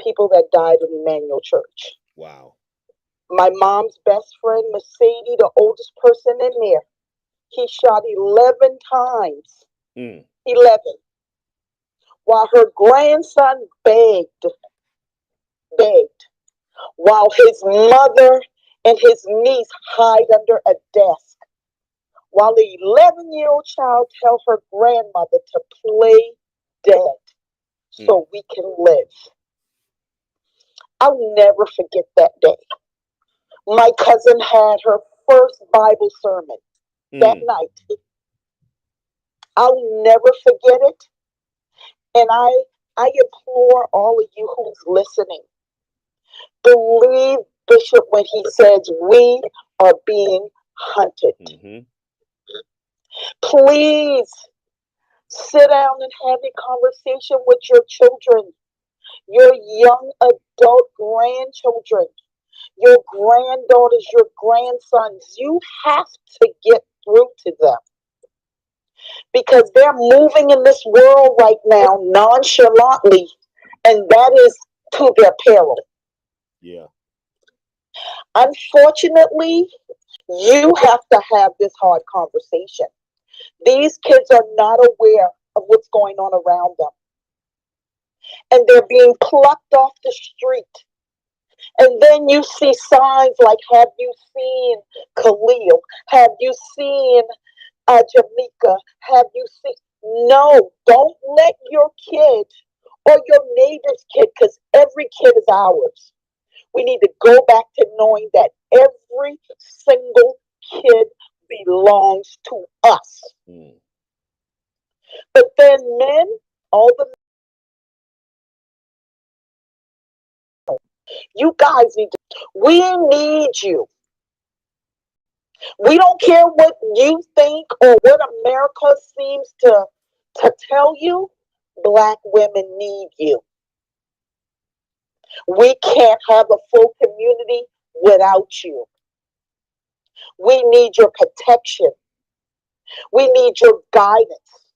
people that died in Emmanuel Church. Wow. My mom's best friend, Mercedes, the oldest person in there, he shot 11 times. 11. While her grandson begged, while his mother and his niece hide under a desk, while the 11-year-old child tells her grandmother to play dead so we can live. I'll never forget that day. My cousin had her first Bible sermon that night. I'll never forget it. And I implore all of you who's listening, believe Bishop when he says we are being hunted. Please sit down and have a conversation with your children, your young adult grandchildren, your granddaughters, your grandsons. You have to get through to them because they're moving in this world right now nonchalantly, and that is to their peril. Yeah. Unfortunately, you have to have this hard conversation. These kids are not aware of what's going on around them. And they're being plucked off the street. And then you see signs like, have you seen Khalil? Have you seen Jamaica? Have you seen? No, don't let your kid or your neighbor's kid, because every kid is ours. We need to go back to knowing that every single kid belongs to us. But then men, all the you guys need to, we need you. We don't care what you think or what America seems to tell you. Black women need you. We can't have a full community without you. We need your protection. We need your guidance.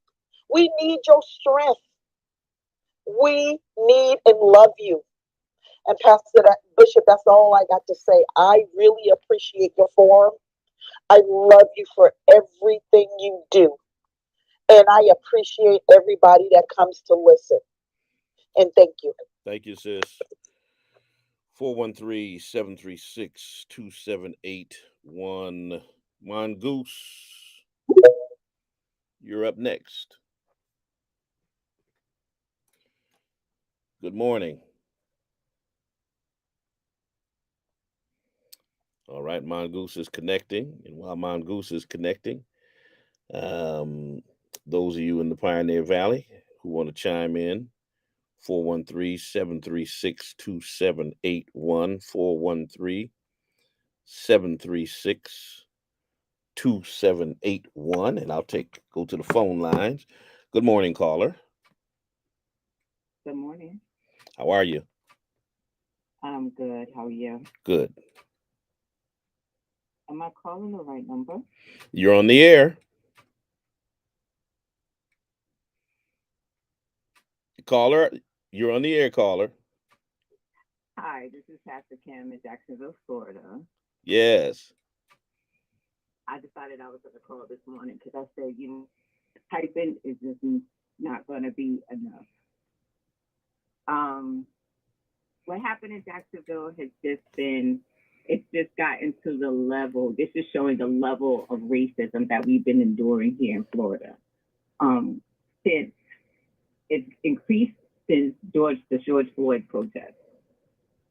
We need your strength. We need and love you. And Pastor Bishop, that's all I got to say. I really appreciate your forum. I love you for everything you do. And I appreciate everybody that comes to listen. And thank you. Thank you, sis. 413-736-2781. Mongoose, you're up next. Good morning. All right, Mongoose is connecting. And while Mongoose is connecting, those of you in the Pioneer Valley who want to chime in, 413-736-2781, 413-736-2781, and I'll go to the phone lines. Good morning, caller. Good morning. How are you? I'm good. How are you? Good. Am I calling the right number? You're on the air. Caller, you're on the air, caller. Hi, this is Pastor Kim in Jacksonville, Florida. Yes. I decided I was going to call this morning because I said, typing is just not going to be enough. What happened in Jacksonville has just been, it's just gotten to the level, this is showing the level of racism that we've been enduring here in Florida. Since it's increased since the George Floyd protests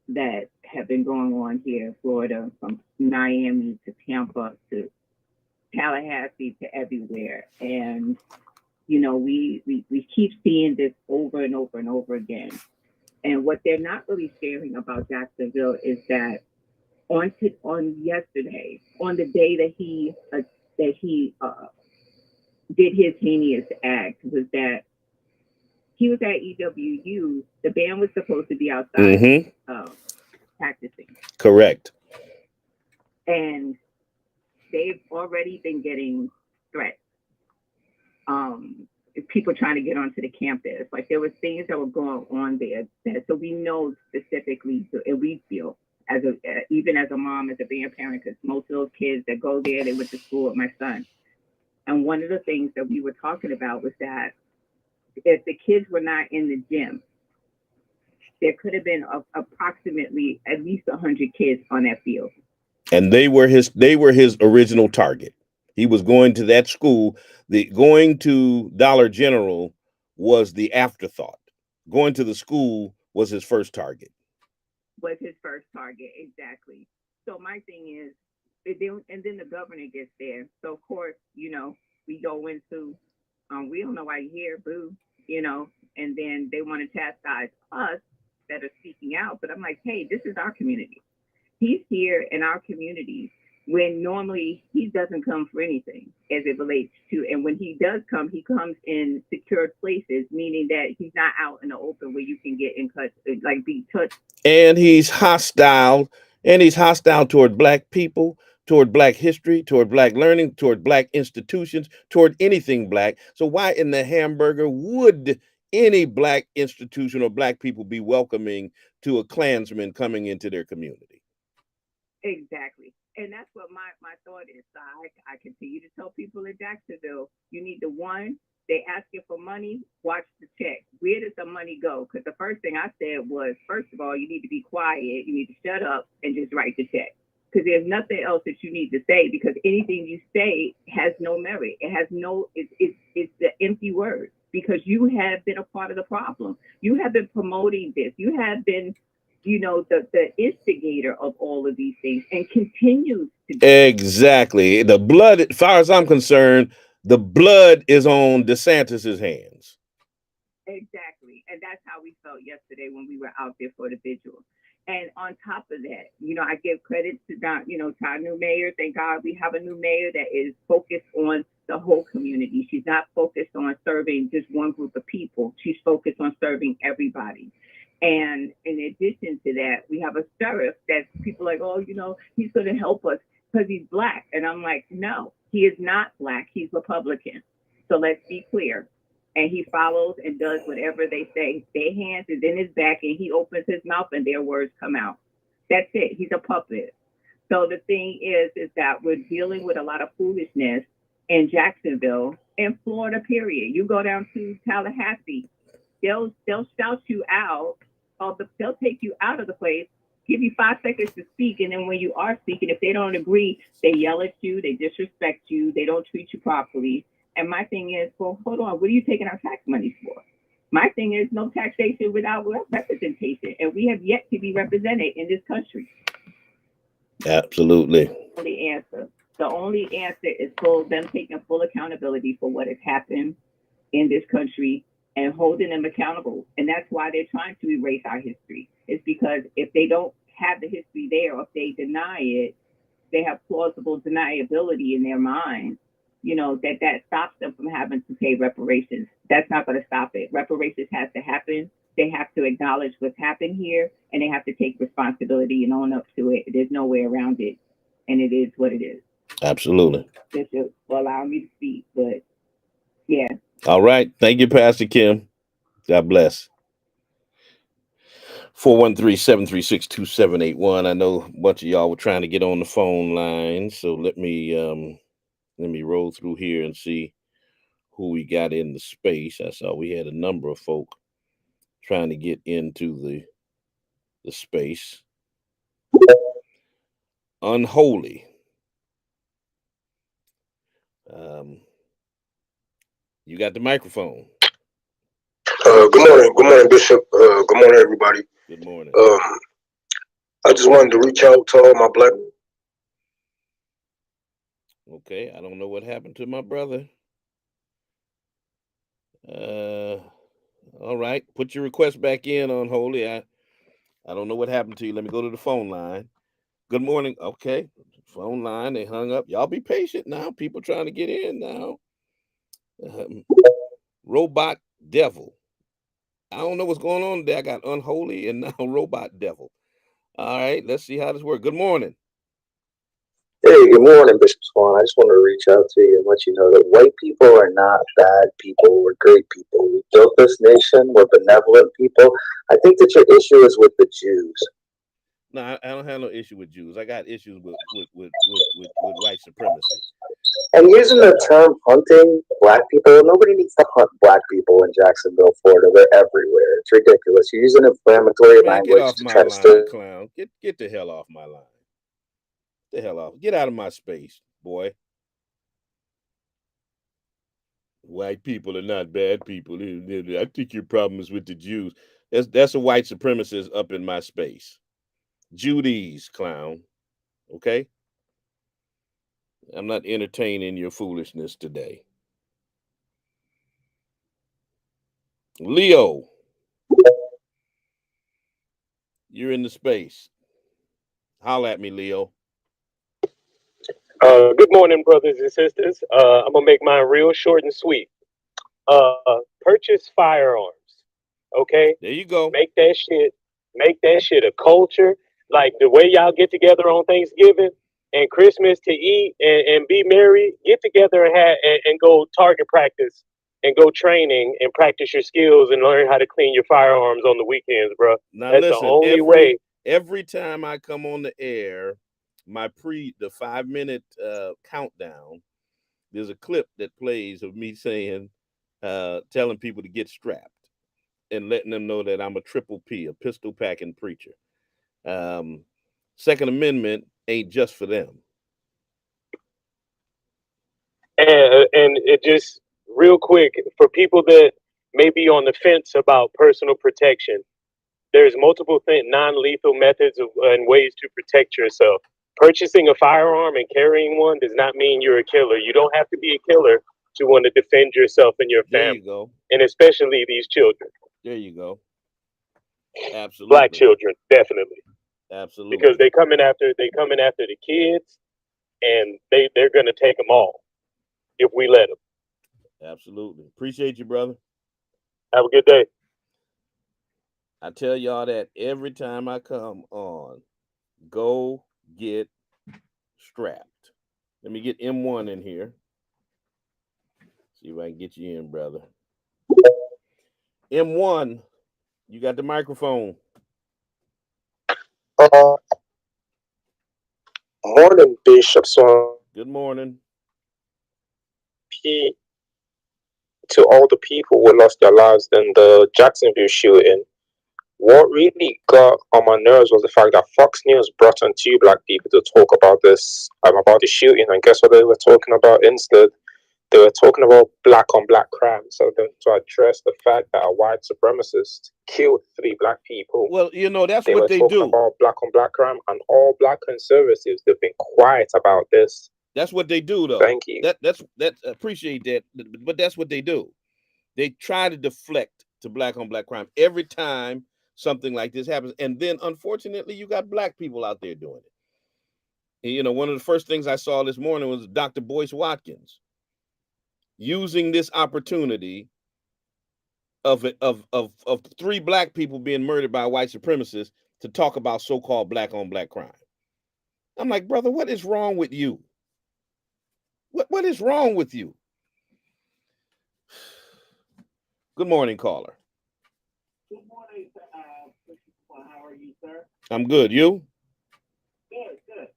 that have been going on here in Florida, from Miami to Tampa to Tallahassee to everywhere. And, we keep seeing this over and over and over again. And what they're not really sharing about Jacksonville is that on yesterday, on the day that he did his heinous act, was that he was at EWU. The band was supposed to be outside practicing. Correct. And they've already been getting threats. People trying to get onto the campus. Like, there were things that were going on there. So we know specifically, and we feel even as a mom, as a band parent, because most of those kids that go there, they went to school with my son. And one of the things that we were talking about was that if the kids were not in the gym, there could have been approximately at least 100 kids on that field. And they were his original target. He was going to that school. Going to Dollar General was the afterthought. Going to the school was his first target. Exactly. So my thing is, and then the governor gets there. So of course, we go into, we don't know why you're here, boo, and then they want to chastise us that are speaking out. But I'm like, hey, this is our community. He's here in our community when normally he doesn't come for anything as it relates to, and when he does come, he comes in secured places, meaning that he's not out in the open where you can get in touch, like be touched. And he's hostile toward Black people, toward Black history, toward Black learning, toward Black institutions, toward anything Black. So why in the hamburger would any Black institution or Black people be welcoming to a Klansman coming into their community? Exactly. And that's what my thought is. So I continue to tell people in Jacksonville, you need they ask you for money, watch the check. Where does the money go? Because the first thing I said was, first of all, you need to be quiet. You need to shut up and just write the check. Because there's nothing else that you need to say, because anything you say has no merit. It has it's the empty word, because you have been a part of the problem. You have been promoting this. You have been the instigator of all of these things, and continues to do. Exactly. The blood, as far as I'm concerned, the blood is on DeSantis's hands. Exactly. And that's how we felt yesterday when we were out there for the vigil. And on top of that, I give credit to our new mayor. Thank God we have a new mayor that is focused on the whole community. She's not focused on serving just one group of people. She's focused on serving everybody. And in addition to that, we have a sheriff that people are like, oh, he's going to help us because he's Black. And I'm like, no, he is not Black. He's Republican. So let's be clear. And he follows and does whatever they say. Their hands is in his back, and he opens his mouth and their words come out. That's it. He's a puppet. So the thing is that we're dealing with a lot of foolishness in Jacksonville and Florida, period. You go down to Tallahassee, they'll shout you out, or they'll take you out of the place, give you 5 seconds to speak, and then when you are speaking, if they don't agree, they yell at you, they disrespect you, they don't treat you properly. And my thing is, well, hold on, what are you taking our tax money for? My thing is, no taxation without representation, and we have yet to be represented in this country. Absolutely. The only answer is them taking full accountability for what has happened in this country and holding them accountable. And that's why they're trying to erase our history. It's because if they don't have the history there, or if they deny it, they have plausible deniability in their minds, that stops them from having to pay reparations. That's not going to stop it. Reparations has to happen. They have to acknowledge what's happened here, and they have to take responsibility and own up to it. There's no way around it. and it is what it is. Absolutely. Bishop will allow me to speak, but yeah. All right. Thank you, Pastor Kim. God bless. 413-736-2781. I know a bunch of y'all were trying to get on the phone line, so let me roll through here and see who we got in the space. I saw we had a number of folk trying to get into the space. Unholy. You got the microphone. Good morning, Bishop. Good morning, everybody. Good morning. I just wanted to reach out to all my black. Okay, I don't know what happened to my brother. All right, put your request back in, Unholy. I don't know what happened to you. Let me go to the phone line. Good morning. Okay, phone line. They hung up. Y'all be patient now. People trying to get in now. Robot Devil. I don't know what's going on today. I got Unholy and now Robot Devil. All right, let's see how this works. Good morning. Hey, good morning, Bishop Swan. I just want to reach out to you and let you know that white people are not bad people. We're great people. We built this nation. We're benevolent people. I think that your issue is with the Jews. No, I don't have no issue with Jews. I got issues with white supremacy. And using the term hunting black people, nobody needs to hunt black people in Jacksonville, Florida. They're everywhere. It's ridiculous. You're using inflammatory Man, language get off to my try to line, clown. Get the hell off my line. The hell off. Get out of my space, boy. White people are not bad people. I think your problem is with the Jews. That's a white supremacist up in my space. Judy's, clown. Okay? I'm not entertaining your foolishness today. Leo, you're in the space. Holla at me, Leo. Good morning, brothers and sisters. I'm gonna make mine real short and sweet. Purchase firearms. Okay, There you go. make that shit. Make that shit a culture. Like the way y'all get together on Thanksgiving and Christmas to eat and be merry. Get together and go target practice and go training and practice your skills and learn how to clean your firearms on the weekends, bro. Now That's the listen, only way. every time I come on the air, the 5 minute countdown, there's a clip that plays of me saying, telling people to get strapped and letting them know that I'm a triple P, a pistol packing preacher. Second Amendment ain't just for them. And it just real quick for people that may be on the fence about personal protection. There's multiple non-lethal methods and ways to protect yourself. Purchasing a firearm and carrying one does not mean you're a killer. You don't have to be a killer to want to defend yourself and your There family. you go. And especially these children. There you go. Absolutely. Black children, definitely. Absolutely. Because they coming after the kids, and they're gonna take them all if we let them. Absolutely. Appreciate you, brother. Have a good day. I tell y'all that every time I come on. Go get strapped. Let me get M1 in here. See if I can get you in, brother. M1, you got the microphone. Morning, Bishop Swan. Good morning. To all the people who lost their lives in the Jacksonville shooting, what really got on my nerves was the fact that Fox News brought on two black people to talk about this, about the shooting, and guess what they were talking about instead? They were talking about black on black crime. So then to address the fact that a white supremacist killed three black people. Well, that's they what were they talking do. about black on black crime, and all black conservatives, they've been quiet about this. That's what they do, though. Thank you. That's appreciate that, but that's what they do. They try to deflect to black on black crime every time something like this happens, and then unfortunately, you got black people out there doing it. And, one of the first things I saw this morning was Dr. Boyce Watkins using this opportunity of three black people being murdered by white supremacists to talk about so-called black on black crime. I'm like, brother, what is wrong with you? What is wrong with you? Good morning, caller. Good morning, Mr. Swan. How are you, sir? I'm good. You? Good, good.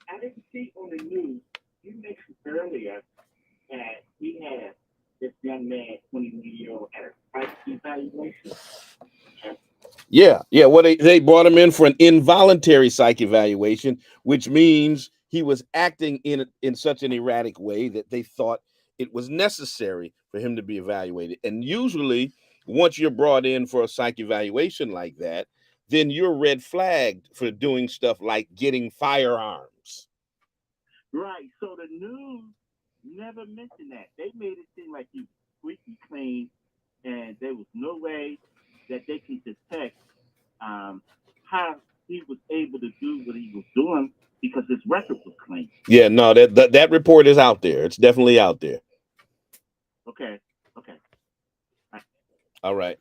I didn't see on the news, you mentioned earlier that we had this young man, 21-year-old, at a psych evaluation. Yeah. Well, they brought him in for an involuntary psych evaluation, which means he was acting in such an erratic way that they thought it was necessary for him to be evaluated. And usually, once you're brought in for a psych evaluation like that, then you're red flagged for doing stuff like getting firearms. Right. So the news never mentioned that. They made it seem like he was squeaky clean, and there was no way that they can detect how he was able to do what he was doing because his record was clean. Yeah, no, that report is out there. It's definitely out there. Okay. All right.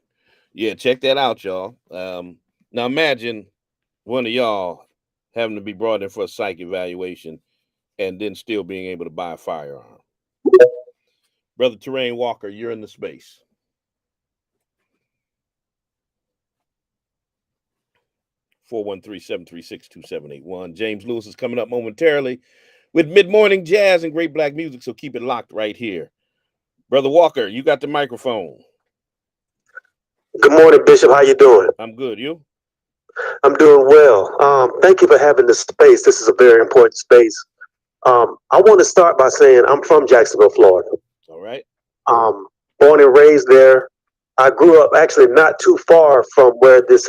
Yeah, check that out, y'all. Now imagine one of y'all having to be brought in for a psych evaluation and then still being able to buy a firearm. Brother Terrain Walker, you're in the space. Four 413-736-2781. James Lewis is coming up momentarily with mid-morning jazz and great black music, so keep it locked right here. Brother Walker, you got the microphone. Good morning, Bishop. How you doing? I'm good. You? I'm doing well. Thank you for having this space. This is a very important space. I want to start by saying I'm from Jacksonville, Florida. All right. Born and raised there. I grew up actually not too far from where this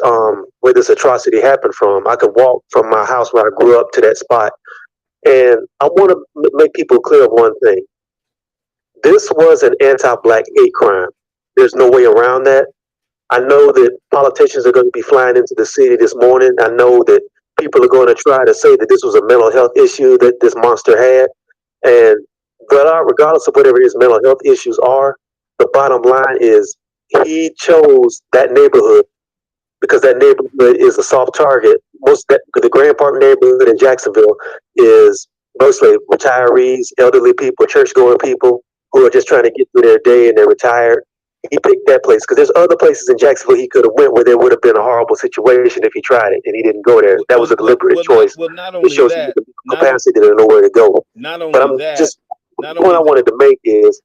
atrocity happened from. I could walk from my house where I grew up to that spot. And I want to make people clear of one thing. This was an anti-black hate crime. There's no way around that. I know that politicians are going to be flying into the city this morning. I know that people are going to try to say that this was a mental health issue that this monster had. And regardless of whatever his mental health issues are, the bottom line is he chose that neighborhood because that neighborhood is a soft target. The Grand Park neighborhood in Jacksonville is mostly retirees, elderly people, church-going people who are just trying to get through their day and they're retired. He picked that place because there's other places in Jacksonville he could have went where there would have been a horrible situation if he tried it, and he didn't go there. That was a deliberate choice. Not only it shows that, the capacity to know where to go. Not only But that, the point I wanted to make is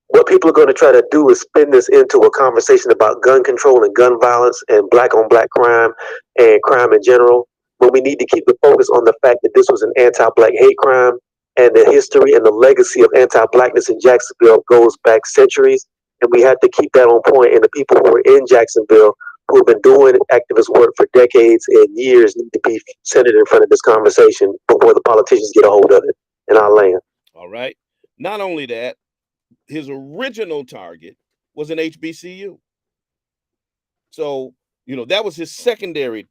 what people are going to try to do is spin this into a conversation about gun control and gun violence and black on black crime and crime in general, when we need to keep the focus on the fact that this was an anti-black hate crime and the history and the legacy of anti-blackness in Jacksonville goes back centuries. And we have to keep that on point. And the people who are in Jacksonville who have been doing activist work for decades and years need to be centered in front of this conversation before the politicians get a hold of it in our land. All right. Not only that, his original target was an HBCU. So, that was his secondary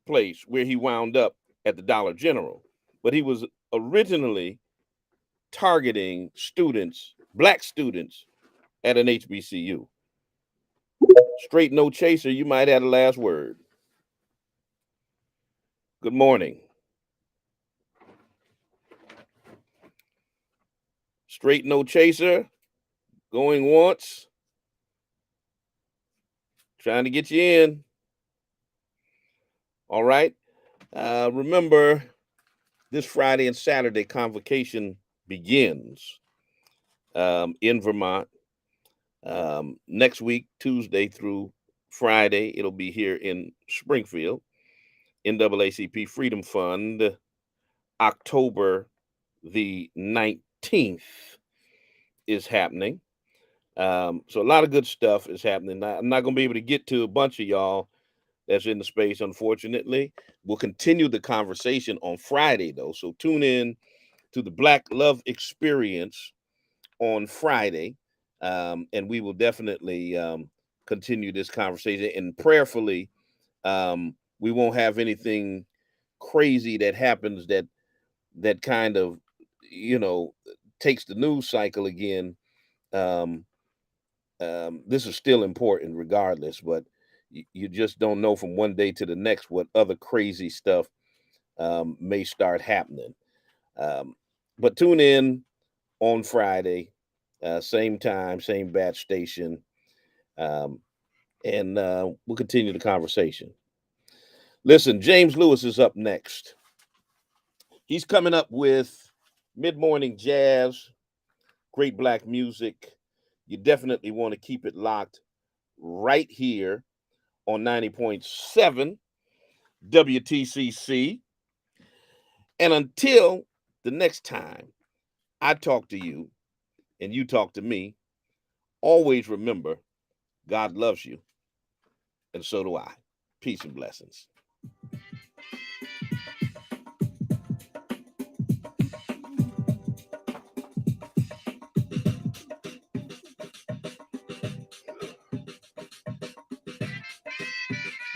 place where he wound up at the Dollar General. But he was originally targeting students, black students, at an HBCU. Straight no chaser, you might have the last word. Good morning. Straight no chaser, going once, trying to get you in. All right. Remember, this Friday and Saturday convocation begins in Vermont. Next week, Tuesday through Friday, it'll be here in Springfield. NAACP Freedom Fund, October the 19th is happening. So a lot of good stuff is happening. I'm not going to be able to get to a bunch of y'all that's in the space, unfortunately. We'll continue the conversation on Friday, though. So tune in to the Black Love Experience on Friday, and we will definitely continue this conversation. And prayerfully, we won't have anything crazy that happens that kind of, takes the news cycle again. This is still important regardless, but you just don't know from one day to the next what other crazy stuff may start happening. But tune in on Friday, same time, same batch station, and we'll continue the conversation. Listen, James Lewis is up next. He's coming up with mid-morning jazz, great black music. You definitely want to keep it locked right here on 90.7 WTCC. And until the next time I talk to you and you talk to me, always remember God loves you, and so do I. Peace and blessings.